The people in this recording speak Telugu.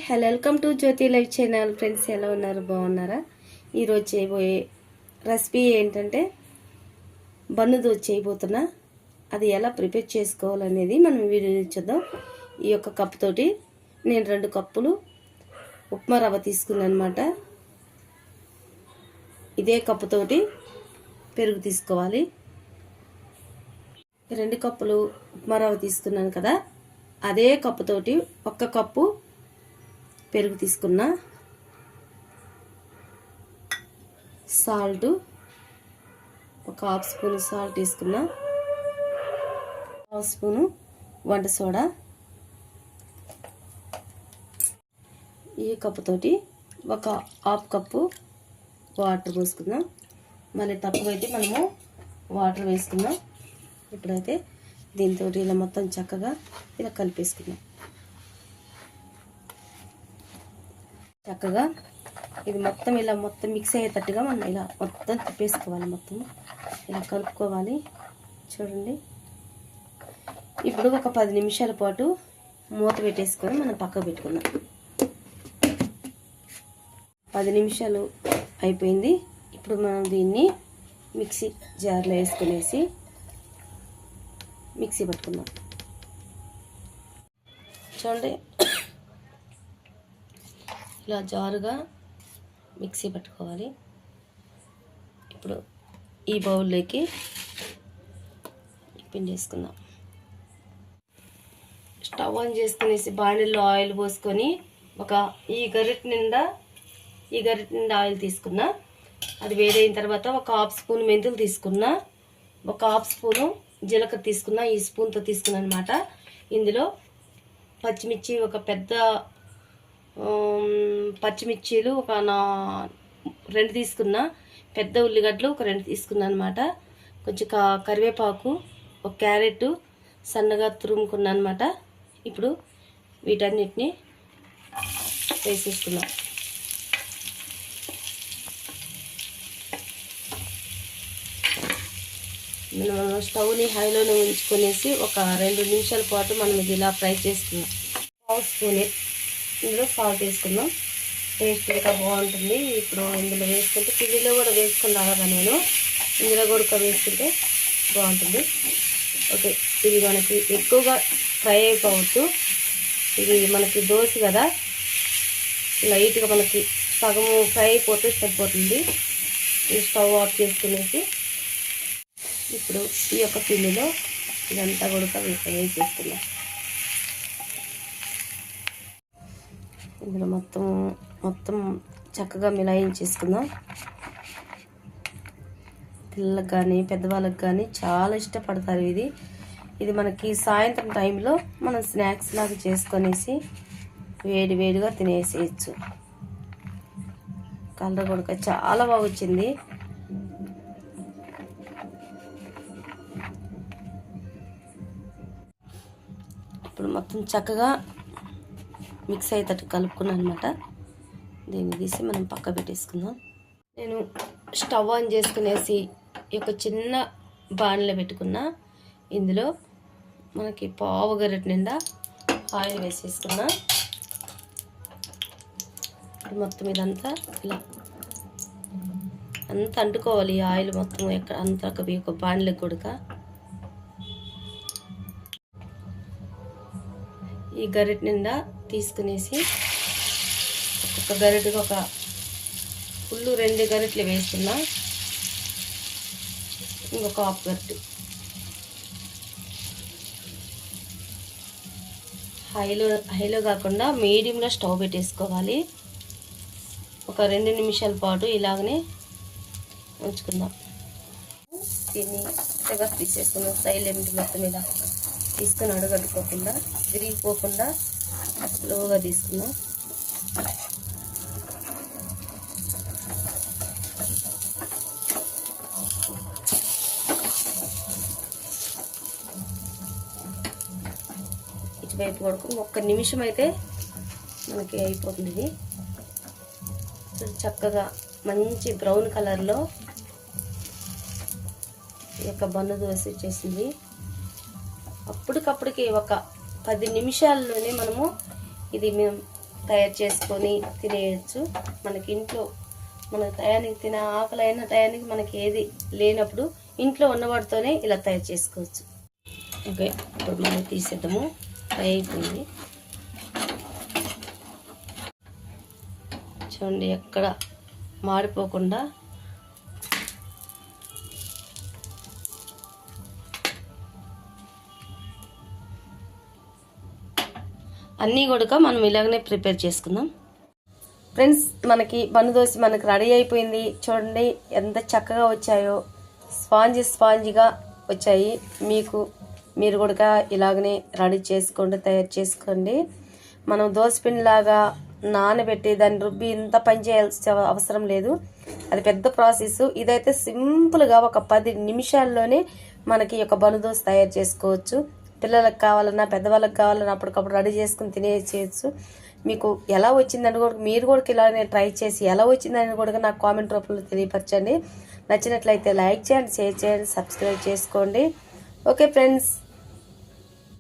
Hello, welcome to Jyothi life channel. Friends ఎలా ఉన్నారు? బాగున్నారా? ఈరోజు చేయబోయే రెసిపీ ఏంటంటే బన్ను దోశ చేయబోతున్నా. అది ఎలా ప్రిపేర్ చేసుకోవాలనేది మనం వీడియో చూద్దాం. ఈ యొక్క కప్పు తోటి నేను 2 కప్పులు ఉప్మా రవ్వ తీసుకున్నాను అనమాట. ఇదే కప్పుతోటి పెరుగు తీసుకోవాలి. 2 కప్పులు ఉప్మా రవ్వ తీసుకున్నాను కదా, అదే కప్పుతోటి 1 కప్పు పెరుగు తీసుకున్నా. సాల్ట్ 1/2 స్పూన్ సాల్ట్ తీసుకున్నా. 1/2 స్పూను వంట సోడా. ఈ కప్పుతోటి 1/2 కప్పు వాటర్ పోసుకుందాం. మళ్ళీ తక్కువైతే మనము వాటర్ వేసుకుందాం. ఇప్పుడైతే దీంతో ఇలా మొత్తం చక్కగా ఇలా కలిపేసుకుందాం. చక్కగా ఇది మొత్తం ఇలా మొత్తం మిక్స్ అయ్యేటట్టుగా మనం ఇలా మొత్తం తిప్పేసుకోవాలి. మొత్తం ఇలా కలుపుకోవాలి. చూడండి, ఇప్పుడు ఒక 10 నిమిషాల పాటు మూత పెట్టేసుకొని మనం పక్కకు పెట్టుకుందాం. 10 నిమిషాలు అయిపోయింది. ఇప్పుడు మనం దీన్ని మిక్సీ జార్లో వేసుకునేసి మిక్సీ పట్టుకుందాం. చూడండి, ఇలా జారుగా మిక్సీ పట్టుకోవాలి. ఇప్పుడు ఈ బౌల్లోకి పిండి వేసుకుందాం. స్టవ్ ఆన్ చేసుకునేసి బాణీలో ఆయిల్ పోసుకొని ఈ గరిటె నిండా ఆయిల్ తీసుకున్నా. అది వేడైన తర్వాత 1/2 స్పూన్ మెంతులు తీసుకున్నా. 1/2 స్పూను జీలకర్ర తీసుకున్నా. ఈ స్పూన్తో తీసుకున్నా అనమాట. ఇందులో పచ్చిమిర్చి ఒక పెద్ద పచ్చిమిర్చీలు 2 తీసుకున్నా. పెద్ద ఉల్లిగడ్డలు 2 తీసుకున్నా అనమాట. కొంచెం కరివేపాకు, 1 క్యారెట్ సన్నగా తురుముకున్నా అనమాట. ఇప్పుడు వీటన్నిటిని వేసేసుకున్నాం. మనం స్టవ్ని హైలోనే ఉంచుకొనేసి ఒక 2 నిమిషాల పాటు మనం ఇది ఇలా ఫ్రై చేసుకున్నాం. 1/2 స్పూన్ ఇందులో సాల్ట్ వేసుకుందాం. టేస్ట్ ఇంకా బాగుంటుంది. ఇప్పుడు ఇందులో వేసుకుంటే పిండిలో కూడా వేసుకున్నాను కదా నేను, ఇందులో కూడా వేసుకుంటే బాగుంటుంది. ఓకే, ఇది మనకి ఎక్కువగా ఫ్రై అయిపోవచ్చు. ఇది మనకి దోశ కదా, లైట్గా మనకి సగము ఫ్రై అయిపోతే సరిపోతుంది. ఈ స్టవ్ ఆఫ్ చేసుకునేసి ఇప్పుడు ఈ యొక్క పిండిలో ఇదంతా కూడా వేసేసుకుందాం. ఇందులో మొత్తం చక్కగా మిలాయించేసుకుందాం. పిల్లలకు కానీ పెద్దవాళ్ళకి కానీ చాలా ఇష్టపడతారు. ఇది మనకి సాయంత్రం టైంలో మనం స్నాక్స్ లాగా చేసుకొనేసి వేడిగా తినేసేయచ్చు. కలర్ కూడా చాలా బాగా వచ్చింది. ఇప్పుడు మొత్తం చక్కగా మిక్స్ అయ్యేటట్టు కలుపుకున్నాను అనమాట. దీన్ని తీసి మనం పక్క పెట్టేసుకుందాం. నేను స్టవ్ ఆన్ చేసుకునేసి ఒక చిన్న బాణలో పెట్టుకున్నా. ఇందులో మనకి 1/2 గరిటె నిండా ఆయిల్ వేసేసుకున్నా. మొత్తం ఇదంతా ఇలా అంతా అంటుకోవాలి. ఈ ఆయిల్ మొత్తం ఎక్కడ అంతా ఒక బాణలో కూడా ఈ గరిటె నిండా తీసుకునేసి ఒక గరిటెకి ఫుల్ 2 గరిటెలు వేస్తున్నా. ఇంకొక 1/2 గరిటె హైలో కాకుండా మీడియంలో స్టవ్ పెట్టేసుకోవాలి. ఒక 2 నిమిషాల పాటు ఇలాగనే ఉంచుకుందాం. దీన్ని చక్కగా తీసేసుకున్నాం. సైలెంట్ మొత్తం ఇలా తీసుకొని అడుగట్టుకోకుండా విరిగిపోకుండా స్లోగా తీసుకున్నాం. ఇటువైపు వరకు 1 నిమిషం అయితే మనకి అయిపోతుంది. చక్కగా మంచి బ్రౌన్ కలర్లో ఈ యొక్క బన్ను దోశ వచ్చేసింది. అప్పటికప్పటికి ఒక 10 నిమిషాల్లోనే మనము ఇది తయారు చేసుకొని తినేయచ్చు. మనకి ఇంట్లో మన టయానికి తినే ఆకలి అయిన టయానికి మనకి ఏది లేనప్పుడు ఇంట్లో ఉన్నవాటితోనే ఇలా తయారు చేసుకోవచ్చు. ఓకే, ఇప్పుడు మనం తీసేద్దాము. ఫ్రై అయిపోయింది చూడండి, ఎక్కడ మాడిపోకుండా అన్నీ కూడా మనం ఇలాగనే ప్రిపేర్ చేసుకుందాం. ఫ్రెండ్స్, మనకి బన్నుదోశ మనకి రెడీ అయిపోయింది. చూడండి ఎంత చక్కగా వచ్చాయో, స్పాంజీగా వచ్చాయి. మీరు కూడా ఇలాగనే రెడీ చేసుకోండి, తయారు చేసుకోండి. మనం దోశపిండి లాగా నానబెట్టి దాన్ని రుబ్బి ఇంత పని చేయాల్సిన అవసరం లేదు. అది పెద్ద ప్రాసెస్. ఇదైతే సింపుల్గా ఒక 10 నిమిషాల్లోనే మనకి ఒక బన్నుదోశ తయారు చేసుకోవచ్చు. పిల్లలకు కావాలన్నా పెద్దవాళ్ళకి కావాలన్నా అప్పటికప్పుడు రెడీ చేసుకుని తినేసేయచ్చు. మీకు ఎలా వచ్చిందని కూడా మీరు కూడా ఇలానే ట్రై చేసి ఎలా వచ్చిందని కూడా నాకు కామెంట్ రూపంలో తెలియపరచండి. నచ్చినట్లయితే లైక్ చేయండి, షేర్ చేయండి, సబ్స్క్రైబ్ చేసుకోండి. Okay friends.